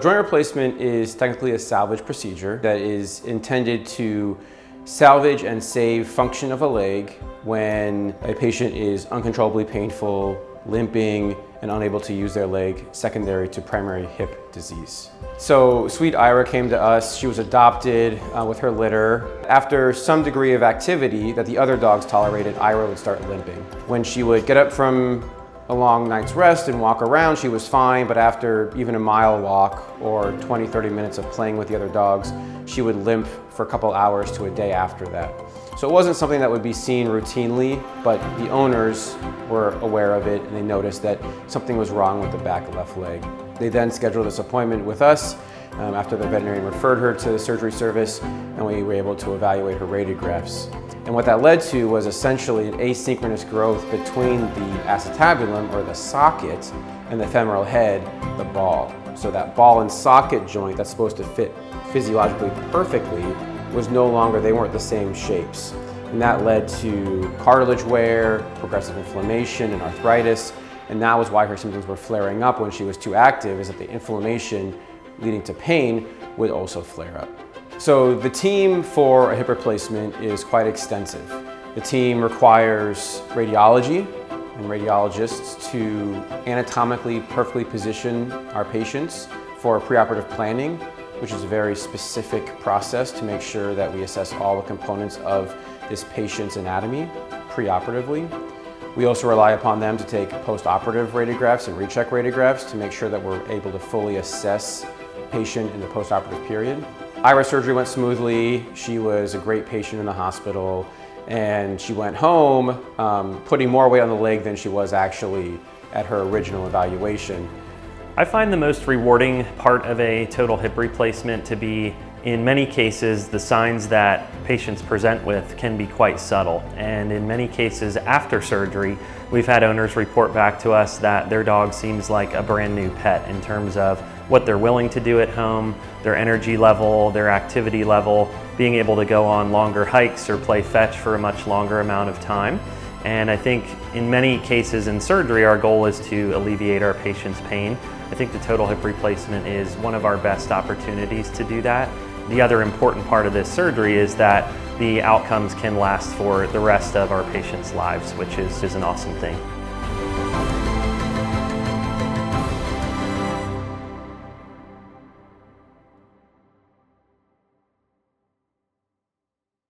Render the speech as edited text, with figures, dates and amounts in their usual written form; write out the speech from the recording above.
Joint replacement is technically a salvage procedure that is intended to salvage and save function of a leg when a patient is uncontrollably painful, limping, and unable to use their leg secondary to primary hip disease. So sweet Ira came to us. She was adopted with her litter. After some degree of activity that the other dogs tolerated, Ira would start limping. When she would get up from a long night's rest and walk around, she was fine, but after even a mile walk or 20-30 minutes of playing with the other dogs, she would limp for a couple hours to a day after that. So it wasn't something that would be seen routinely, but the owners were aware of it and they noticed that something was wrong with the back left leg. They then scheduled this appointment with us after the veterinarian referred her to the surgery service, and we were able to evaluate her radiographs. And what that led to was essentially an asynchronous growth between the acetabulum, or the socket, and the femoral head, the ball. So that ball and socket joint that's supposed to fit physiologically perfectly was no longer, they weren't the same shapes. And that led to cartilage wear, progressive inflammation, and arthritis. And that was why her symptoms were flaring up when she was too active, is that the inflammation leading to pain would also flare up. So the team for a hip replacement is quite extensive. The team requires radiology and radiologists to anatomically perfectly position our patients for preoperative planning, which is a very specific process to make sure that we assess all the components of this patient's anatomy preoperatively. We also rely upon them to take postoperative radiographs and recheck radiographs to make sure that we're able to fully assess the patient in the postoperative period. Ira's surgery went smoothly. She was a great patient in the hospital, and she went home putting more weight on the leg than she was actually at her original evaluation. I find the most rewarding part of a total hip replacement to be, in many cases, the signs that patients present with can be quite subtle. And in many cases after surgery, we've had owners report back to us that their dog seems like a brand new pet in terms of what they're willing to do at home, their energy level, their activity level, being able to go on longer hikes or play fetch for a much longer amount of time. And I think in many cases in surgery, our goal is to alleviate our patient's pain. I think the total hip replacement is one of our best opportunities to do that. The other important part of this surgery is that the outcomes can last for the rest of our patients' lives, which is an awesome thing.